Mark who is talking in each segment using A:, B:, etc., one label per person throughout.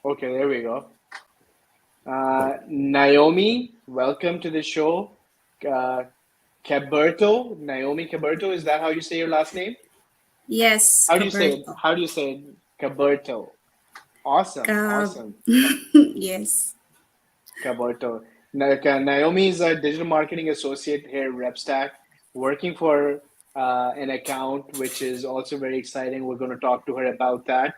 A: Okay, there we go. Naomi, welcome to the show. Uh, Caberto, Naomi Caberto, is that how you say your last name?
B: Yes,
A: How do you say it?
B: Caberto.
A: How do you say it? Caberto. Awesome,
B: Cab.
A: awesome.
B: Yes.
A: Caberto. Naomi is a digital marketing associate here at RepStack, working for an account, which is also very exciting. We're going to talk to her about that.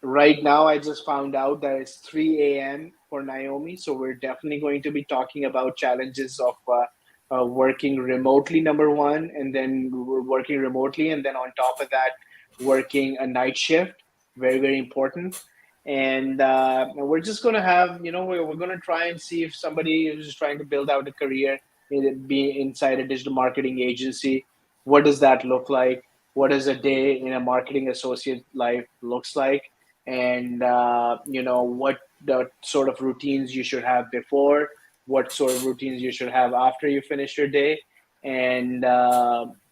A: Right now, I just found out that it's 3 a.m. for Naomi, so we're definitely going to be talking about challenges of working remotely, number one, and then we're working remotely, and then on top of that, working a night shift, very, very important. And we're just going to have, we're going to try and see if somebody who's trying to build out a career, be inside a digital marketing agency, what does that look like? What does a day in a marketing associate life looks like, and what the sort of routines you should have before, what sort of routines you should have after you finish your day. And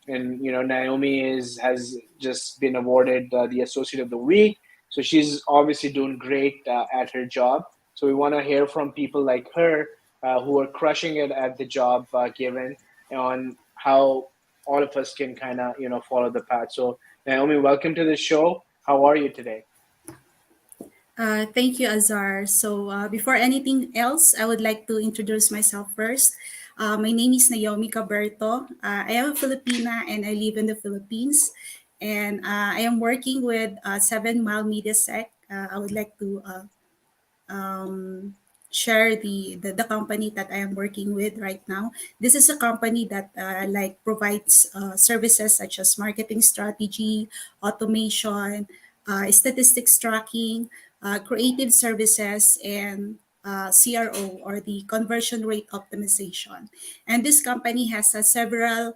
A: Naomi has just been awarded the associate of the week, so she's obviously doing great at her job. So we want to hear from people like her who are crushing it at the job given, on how all of us can kind of follow the path. So Naomi, welcome to the show. How are you today?
B: Thank you, Azar. So, before anything else, I would like to introduce myself first. My name is Naome Caberto. I am a Filipina and I live in the Philippines. And I am working with 7 Mile Media Sec. I would like to um, share the company that I am working with right now. This is a company that like provides services such as marketing strategy, automation, statistics tracking, creative services, and CRO, or the conversion rate optimization. And this company has several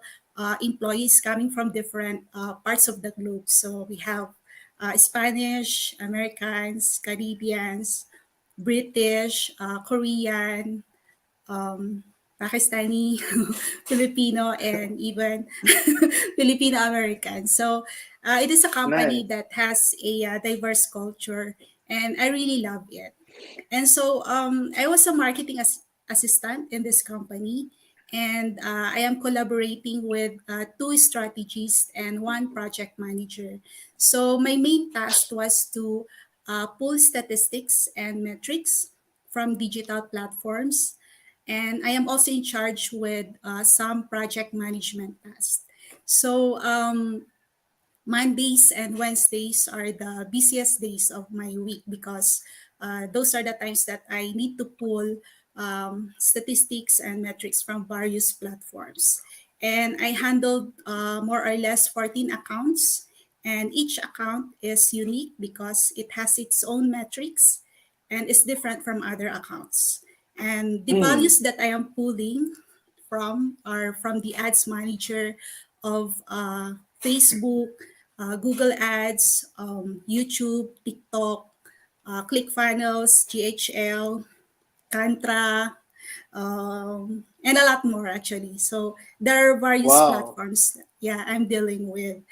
B: employees coming from different parts of the globe. So we have Spanish, Americans, Caribbeans, British, Korean, um, Pakistani, Filipino, and even Filipino American. So it is a company
A: Nice.
B: that has a diverse culture, and I really love it. And so I was a marketing assistant in this company, and I am collaborating with two strategists and one project manager. So my main task was to pull statistics and metrics from digital platforms, and I am also in charge with some project management tasks. So Mondays and Wednesdays are the busiest days of my week because those are the times that I need to pull statistics and metrics from various platforms. And I handled more or less 14 accounts, and each account is unique because it has its own metrics and is different from other accounts. And the
A: Hmm.
B: values that I am pulling from are from the ads manager of Facebook, Google Ads, YouTube, TikTok, ClickFunnels, GHL, Cantra, and a lot more actually. So there are various
A: Wow.
B: platforms that, yeah, I'm dealing with.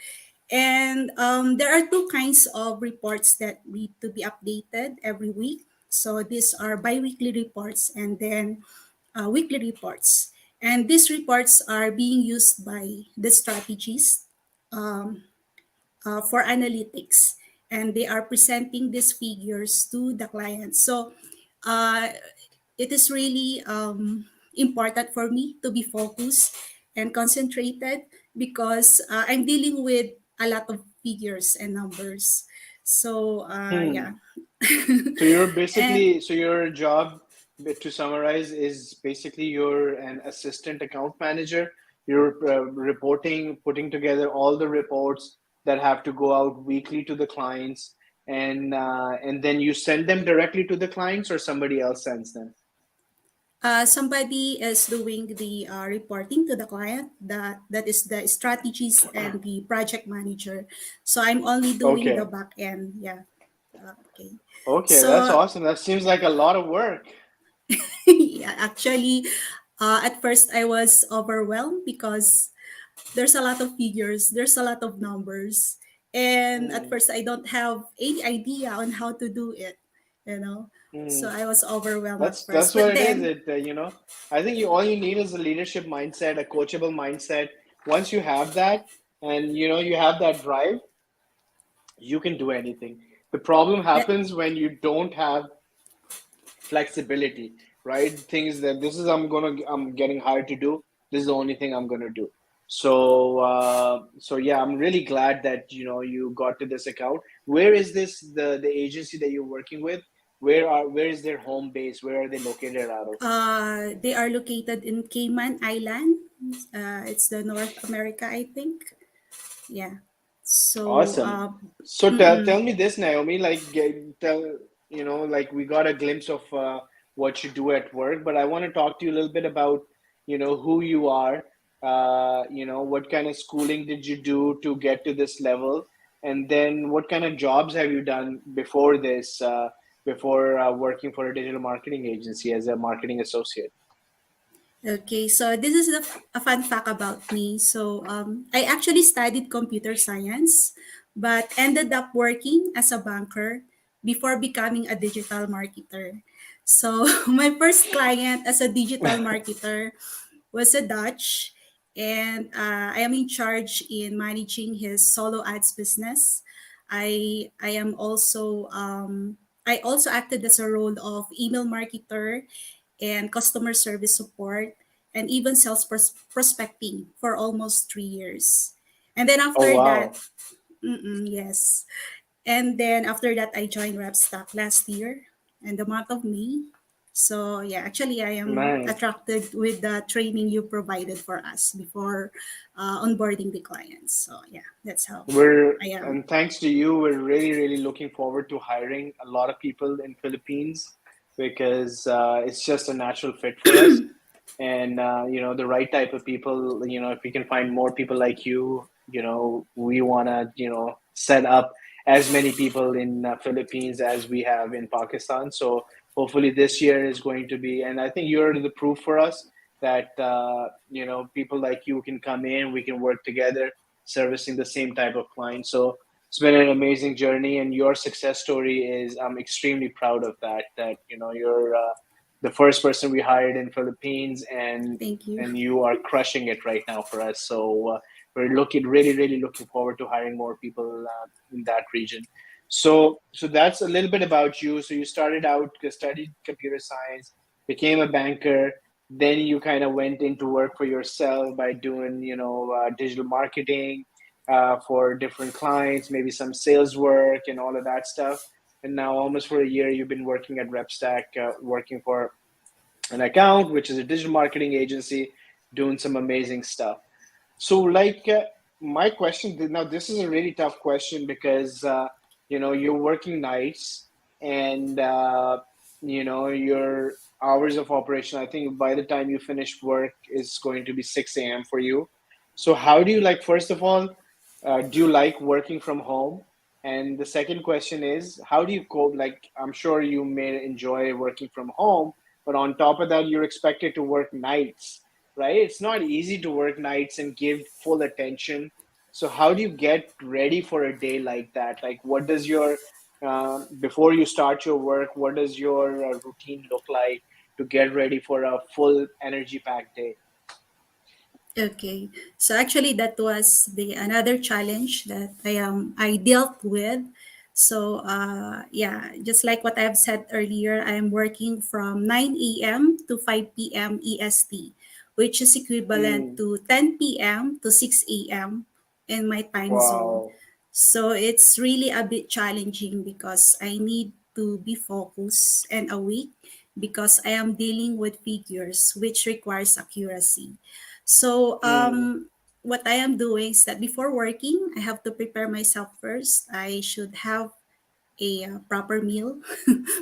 B: And there are two kinds of reports that need to be updated every week. So these are biweekly reports and then weekly reports. And these reports are being used by the strategists for analytics, and they are presenting these figures to the client. So uh, it is really important for me to be focused and concentrated because I'm dealing with a lot of figures and numbers. So yeah.
A: Hmm. So you're
B: And
A: basically, so your job, to summarize, is basically you're an assistant account manager. You're reporting, putting together all the reports that have to go out weekly to the clients, and then you send them directly to the clients, or somebody else sends them.
B: somebody is doing the reporting to the client. That is the strategist and the project manager. So I'm only doing the
A: Okay.
B: back end. Yeah. Okay.
A: Okay, that's
B: So
A: awesome. That seems like a lot of work.
B: yeah, actually, at first I was overwhelmed because there's a lot of figures, there's a lot of numbers, and at
A: Hmm.
B: first I don't have any idea on how to do it. you know. So
A: Mm.
B: I was overwhelmed at
A: That's
B: first,
A: what
B: but
A: it is.
B: then
A: I think all you need is a leadership mindset, a coachable mindset. Once you have that, and you have that drive, you can do anything. The problem
B: that
A: happens when you don't have flexibility, right? Things that this is I'm getting hired to do. This is the only thing I'm gonna do. So yeah, I'm really glad that you got to this account. Where is this the agency that you're working with? Where is their home base? Where are they located out of?
B: they are located in Cayman Island. It's the North America, I think. Yeah. So,
A: Awesome. So
B: mm-mm.
A: tell me this, Naomi. Like, like we got a glimpse of what you do at work, but I want to talk to you a little bit about, who you are. What kind of schooling did you do to get to this level, and then what kind of jobs have you done before this, before working for a digital marketing agency as a marketing associate?
B: Okay, so this is a fun fact about me. So, I actually studied computer science, but ended up working as a banker before becoming a digital marketer. So, my first client as a digital marketer was a Dutch, and I am in charge in managing his solo ads business. I am also I also acted as a role of email marketer and customer service support and even sales prospecting for almost 3 years. And then
A: Oh
B: after that,
A: wow,
B: yes. And then after that, I joined Repstock last year in the month of May. So yeah, actually, I am
A: nice.
B: attracted with the training you provided for us before onboarding the clients. So yeah, that's how I am.
A: And thanks to you, we're really looking forward to hiring a lot of people in Philippines because it's just a natural fit for us. And the right type of people, if we can find more people like you, we want to, set up as many people in Philippines as we have in Pakistan. So hopefully this year is going to be, and I think you're the proof for us that people like you can come in, we can work together servicing the same type of client. So it's been an amazing journey, and your success story is I'm extremely proud of that. That you're the first person we hired in Philippines, and
B: Thank you.
A: you are crushing it right now for us. So we're really looking forward to hiring more people in that region. So that's a little bit about you. So you started out, studied computer science, became a banker, then you kind of went into work for yourself by doing digital marketing for different clients, maybe some sales work and all of that stuff. And now almost for a year you've been working at Repstack, working for an account which is a digital marketing agency, doing some amazing stuff. So, like, my question now, this is a really tough question because you're working nights, and your hours of operation. I think by the time you finish work is going to be 6 a.m. for you. So, how do you like? First of all, do you like working from home? And the second question is, how do you cope? Like, I'm sure you may enjoy working from home, but on top of that, you're expected to work nights, right? It's not easy to work nights and give full attention. So how do you get ready for a day like that? Like, what does your before you start your work, what does your routine look like to get ready for a full energy packed day?
B: Okay. So actually that was the another challenge that I dealt with. So yeah, just like what I've said earlier, I am working from 9 a.m. to 5 p.m. EST, which is equivalent
A: Mm,
B: to 10 p.m. to 6 a.m. in my time zone.
A: wow.
B: So it's really a bit challenging because I need to be focused and awake because I am dealing with figures which requires accuracy. So,
A: Mm,
B: what I am doing is that before working, I have to prepare myself first. I should have a proper meal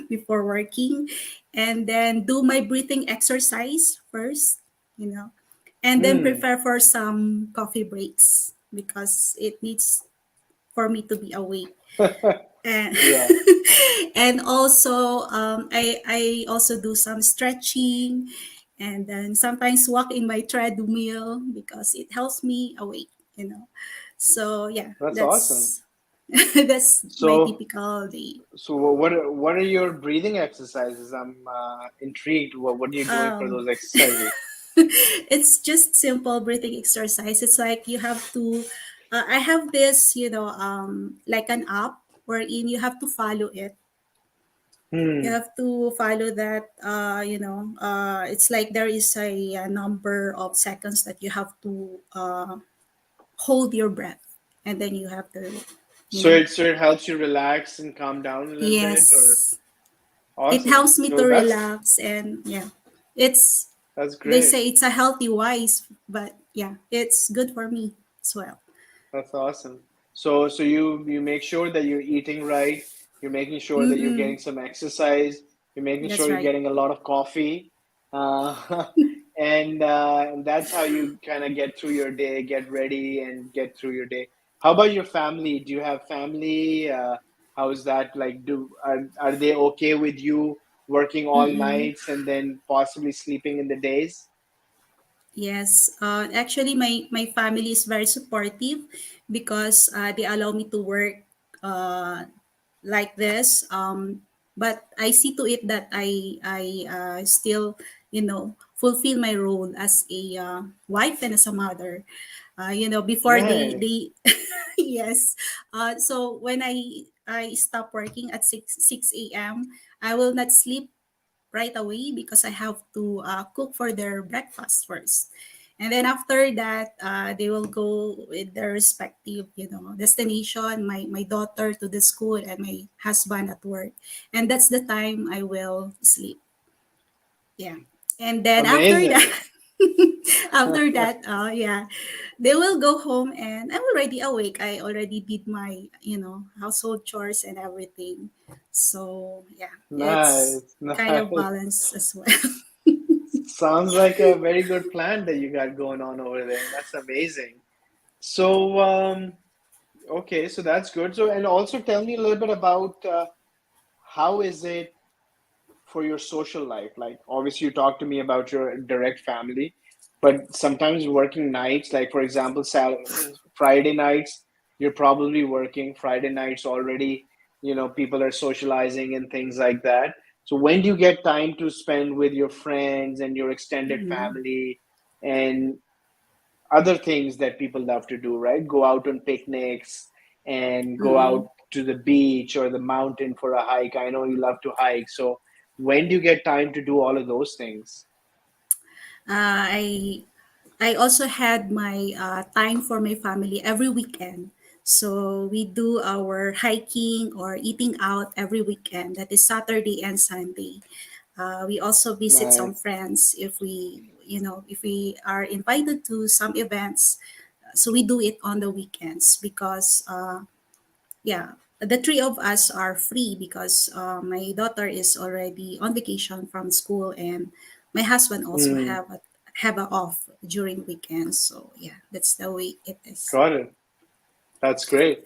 B: before working, and then do my breathing exercise first, you know, and then
A: mm.
B: prepare for some coffee breaks because it needs for me to be awake. And
A: Yeah.
B: and also I also do some stretching and then sometimes walk in my treadmill because it helps me awake. So yeah,
A: That's awesome.
B: that's That's my
A: So,
B: typical day.
A: what are your breathing exercises? I'm intrigued. What are you doing for
B: Um,
A: those exercises?
B: it's just simple breathing exercise. It's like you have to. I have this, like an app wherein you have to follow it. You
A: Hmm.
B: have to follow that. It's like there is a number of seconds that you have to hold your breath, and then you have to, you know.
A: So it helps you relax and calm down a little bit, or
B: Yes, it
A: awesome.
B: helps me to
A: So
B: relax, and yeah, it's
A: that's
B: they
A: great.
B: say it's a healthy wise, but yeah, it's good for me as well.
A: That's awesome. So you make sure that you're eating right. You're making sure that you're
B: Mm-mm,
A: getting some exercise. You're making
B: that's
A: sure you're
B: right.
A: getting a lot of coffee, uh, and that's how you kind of get through your day, get ready, and get through your day. How about your family? Do you have family? How is that like? Are they okay with you working all
B: Mm-mm.
A: nights and then possibly sleeping in the days?
B: Yes, actually, my family is very supportive because they allow me to work uh, like this. But I see to it that I still, fulfill my role as a wife and as a mother. Before
A: Nice.
B: yes. So when I stop working at 6 a.m., I will not sleep right away because I have to cook for their breakfast first. And then after that, they will go with their respective, destination. My daughter to the school and my husband at work, and that's the time I will sleep. Yeah, and then after that,
A: Amazing.
B: after that, yeah, they will go home and I'm already awake. I already did my, household chores and everything. So yeah, it's
A: Nice,
B: kind of
A: nice.
B: balance as well.
A: Sounds like a very good plan that you got going on over there. That's amazing. So, okay, so that's good. So, and also tell me a little bit about how is it for your social life? Like, obviously, you talked to me about your direct family, but sometimes working nights, like for example, Friday nights, you're probably working. Friday nights already, people are socializing and things like that. So, when do you get time to spend with your friends and your extended
B: Mhm.
A: family and other things that people love to do, right? Go out on picnics and go
B: Mm-mm.
A: out to the beach or the mountain for a hike. I know you love to hike. So when do you get time to do all of those things?
B: Uh, I I also had my time for my family every weekend. So we do our hiking or eating out every weekend. That is Saturday and Sunday. We also visit some
A: Nice.
B: friends if we are invited to some events. So we do it on the weekends because yeah, the three of us are free because my daughter is already on vacation from school and my husband also
A: Mm,
B: have a off during weekends. So yeah, that's the way it is.
A: got it. That's great.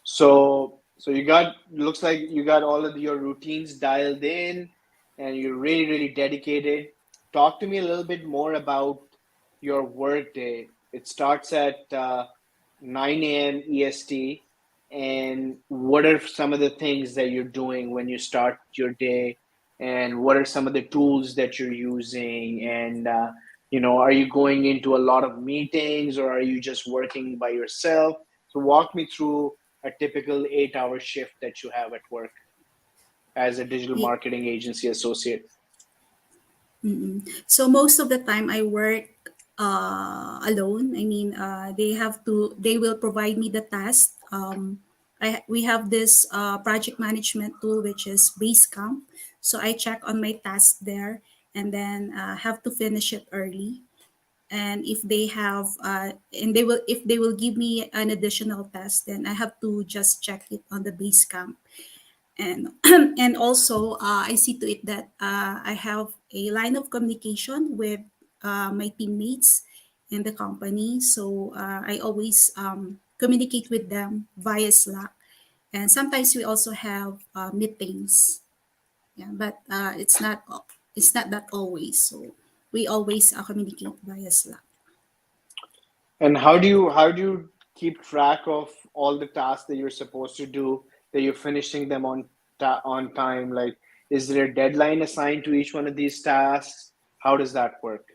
A: So you got looks like you got all of your routines dialed in and you're really, really dedicated. Talk to me a little bit more about your work day. It starts at 9 a.m. EST, and what are some of the things that you're doing when you start your day, and what are some of the tools that you're using, and are you going into a lot of meetings or are you just working by yourself? So walk me through a typical 8 hour shift that you have at work as a digital
B: Ye-
A: marketing agency associate.
B: So most of the time I work alone. I mean, they will provide me the task. We have this project management tool which is Basecamp. So I check on my task there and then have to finish it early. And if they will give me an additional task, then I have to just check it on the Basecamp and and also I see to it that I have a line of communication with my teammates in the company. So I always communicate with them via Slack, and sometimes we also have meetings. Yeah, but it's not that always. So we always communicate via Slack.
A: And how do you keep track of all the tasks that you're supposed to do, that you're finishing them on time? Like, is there a deadline assigned to each one of these tasks? How does that work?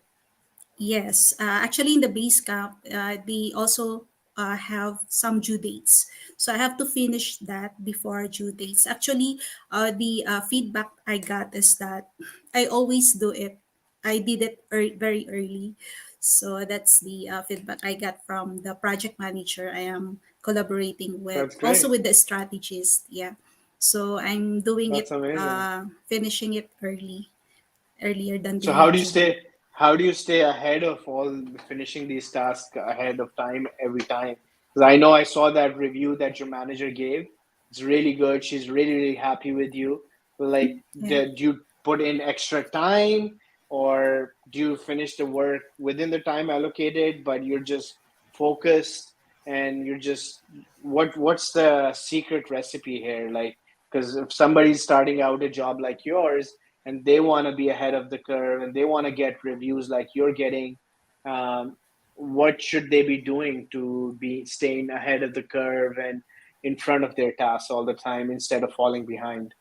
B: Yes, actually, in the base camp, they also have some due dates. So I have to finish that before due dates. Actually, the feedback I got is that I always do it. I did it very early. So that's the feedback I got from the project manager I am collaborating with,
A: That's
B: also
A: great.
B: with the strategist. Yeah. So I'm doing
A: That's
B: it,
A: amazing.
B: finishing it earlier than
A: So
B: the due date.
A: how do you stay ahead of all finishing these tasks ahead of time every time? Because I know I saw that review that your manager gave. It's really good. She's really, really happy with you. Like,
B: Yeah.
A: did you put in extra time, or do you finish the work within the time allocated, but you're just focused and you're just what's the secret recipe here? Like, because if somebody's starting out a job like yours, and they want to be ahead of the curve, and they want to get reviews like you're getting, um, what should they be doing to be staying ahead of the curve and in front of their tasks all the time instead of falling behind?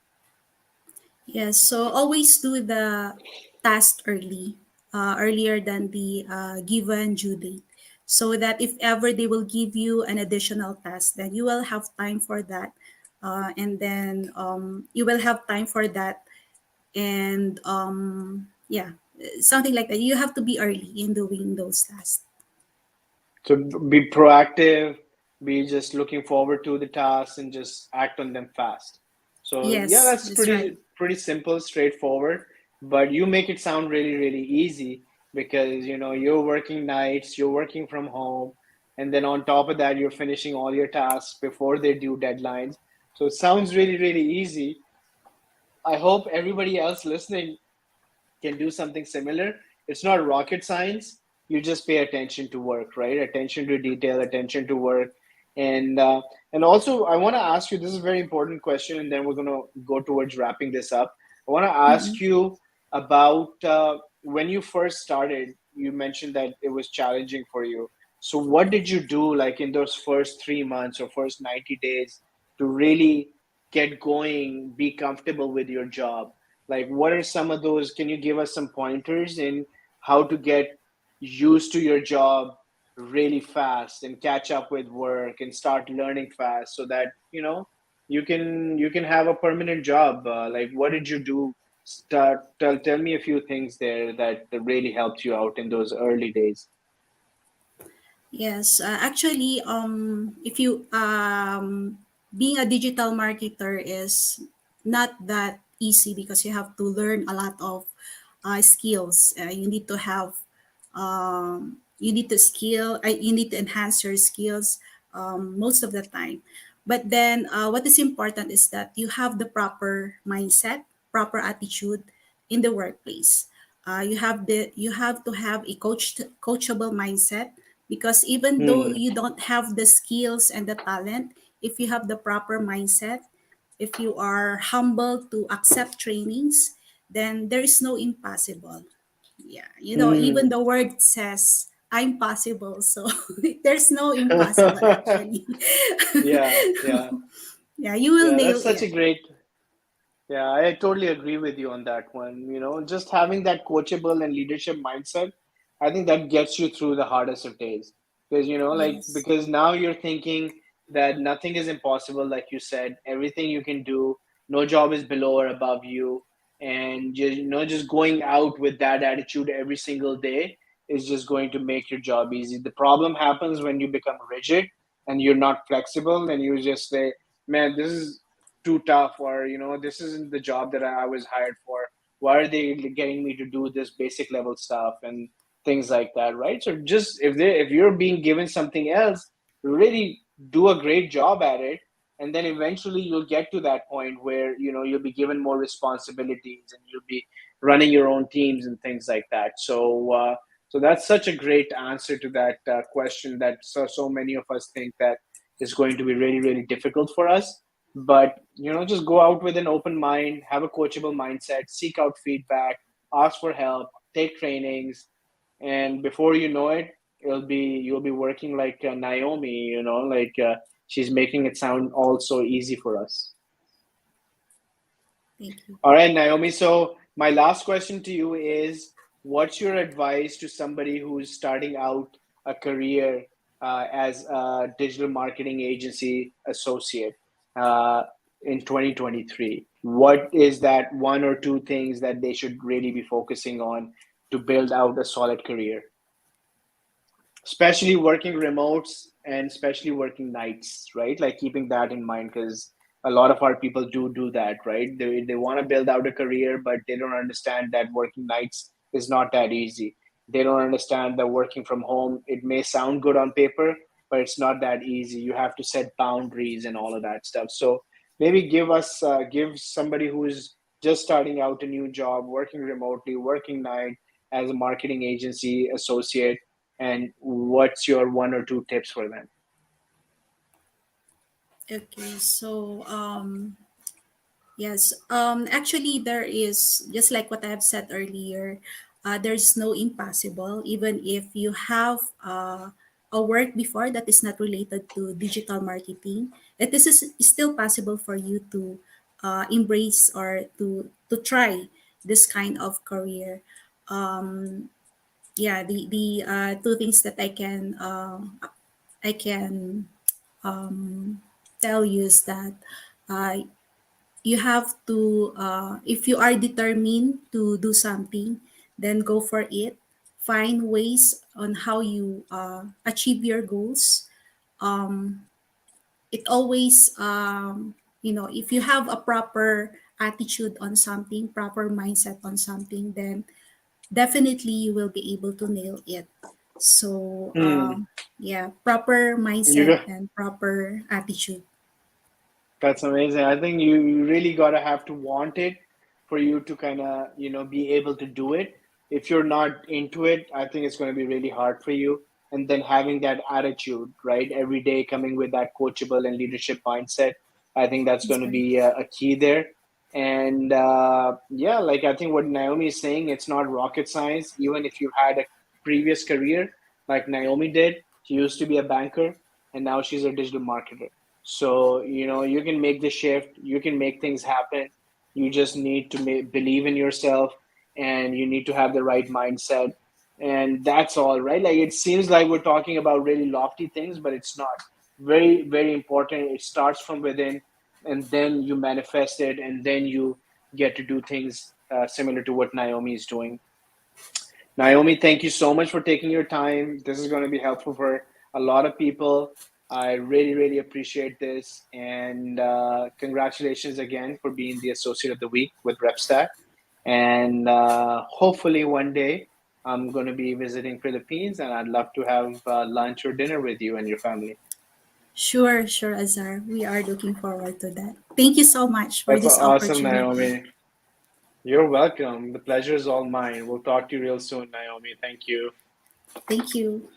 B: Yes, so always do the task early, earlier than the given due date, so that if ever they will give you an additional task, then you will have time for that, and then you will have time for that, and yeah, something like that. You have to be early in doing those tasks.
A: So be proactive, be just looking forward to the tasks and just act on them fast. So yeah,
B: Yes,
A: that's
B: that's right.
A: pretty simple, straightforward, but you make it sound really, really easy because you're working nights, you're working from home, and then on top of that, you're finishing all your tasks before their due deadlines. So it sounds really, really easy. I hope everybody else listening can do something similar. It's not rocket science. You just pay attention to work, right? Attention to detail, attention to work, and uh, and also I want to ask you. This is a very important question, and then we're going to go towards wrapping this up. I want to ask
B: Mm-mm.
A: you about when you first started. You mentioned that it was challenging for you. So what did you do, like in those first 3 months or first 90 days, to really get going, be comfortable with your job? Like, what are some of those? Can you give us some pointers in how to get used to your job really fast and catch up with work and start learning fast so that you can have a permanent job? Like, what did you do? Tell me a few things there that really helped you out in those early days.
B: Yes, actually, if you being a digital marketer is not that easy because you have to learn a lot of skills. You need to have, you need to enhance your skills most of the time. But then, what is important is that you have the proper mindset, proper attitude in the workplace. You have to have a coachable mindset, because even though
A: Hmm.
B: you don't have the skills and the talent, if you have the proper mindset, if you are humble to accept trainings, then there is no impossible. Yeah, even
A: Hmm.
B: the word says I'm possible, so there's no impossible actually.
A: Yeah, yeah,
B: Yeah, you will
A: yeah.
B: nail
A: That's such a
B: it.
A: great. Yeah, I totally agree with you on that one. Just having that coachable and leadership mindset, I think that gets you through the hardest of days. Because,
B: Yes.
A: because now you're thinking that nothing is impossible, like you said, everything you can do, no job is below or above you. And, just going out with that attitude every single day is just going to make your job easy. The problem happens when you become rigid and you're not flexible and you just say, man, this is too tough, or this isn't the job that I was hired for. Why are they getting me to do this basic level stuff and things like that, right? So just if you're being given something else, really do a great job at it, and then eventually you'll get to that point where you'll be given more responsibilities and you'll be running your own teams and things like that. So that's such a great answer to that question that so many of us think that is going to be really, really difficult for us. But just go out with an open mind, have a coachable mindset, seek out feedback, ask for help, take trainings, and before you know it, you'll be working like Naomi, like she's making it sound all so easy for us.
B: Thank you.
A: All right, Naomi. So my last question to you is, what's your advice to somebody who's starting out a career as a digital marketing agency associate uh, in 2023? What is that one or two things that they should really be focusing on to build out a solid career? Especially working remotes and especially working nights, right? Like keeping that in mind, because a lot of our people do that, right? They want to build out a career, but they don't understand that working nights is not that easy. They don't understand that working from home, it may sound good on paper, but it's not that easy. You have to set boundaries and all of that stuff. So maybe give somebody who's just starting out a new job, working remotely, working night as a marketing agency associate, and what's your one or two tips for them?
B: Okay, so yes, actually, there is, just like what I have said earlier, there's no impossible, even if you have a work before that is not related to digital marketing, that this is still possible for you to embrace or to try this kind of career. Um, yeah, the two things that I can tell you is that uh, you have to if you are determined to do something, then go for it. Find ways on how you achieve your goals. It always if you have a proper attitude on something, proper mindset on something, then definitely you will be able to nail it. So
A: Hmm.
B: yeah, proper
A: You
B: mindset
A: got,
B: and proper attitude.
A: that's amazing. I think you really gotta have to want it for you to kind of, be able to do it. If you're not into it, I think it's going to be really hard for you. And then having that attitude, right? Every day coming with that coachable and leadership mindset, I think that's
B: That's
A: going to
B: right.
A: be a key there. And yeah, like I think what Naomi is saying, it's not rocket science. Even if you had a previous career like Naomi did, she used to be a banker and now she's a digital marketer. So, you can make the shift, you can make things happen. You just need to believe in yourself, and you need to have the right mindset. And that's all, right? Like it seems like we're talking about really lofty things, but it's not. Very, very important. It starts from within, and then you manifest it, and then you get to do things similar to what Naomi is doing. Naomi, thank you so much for taking your time. This is going to be helpful for a lot of people. I really, really appreciate this. And congratulations again for being the Associate of the Week with RepStat. And hopefully one day I'm going to be visiting Philippines, and I'd love to have lunch or dinner with you and your family.
B: Sure, sure, Azar. We are looking forward to that. Thank you so much for
A: That's
B: this
A: awesome,
B: opportunity.
A: Naomi. You're welcome. The pleasure is all mine. We'll talk to you real soon, Naomi. Thank you.
B: Thank you.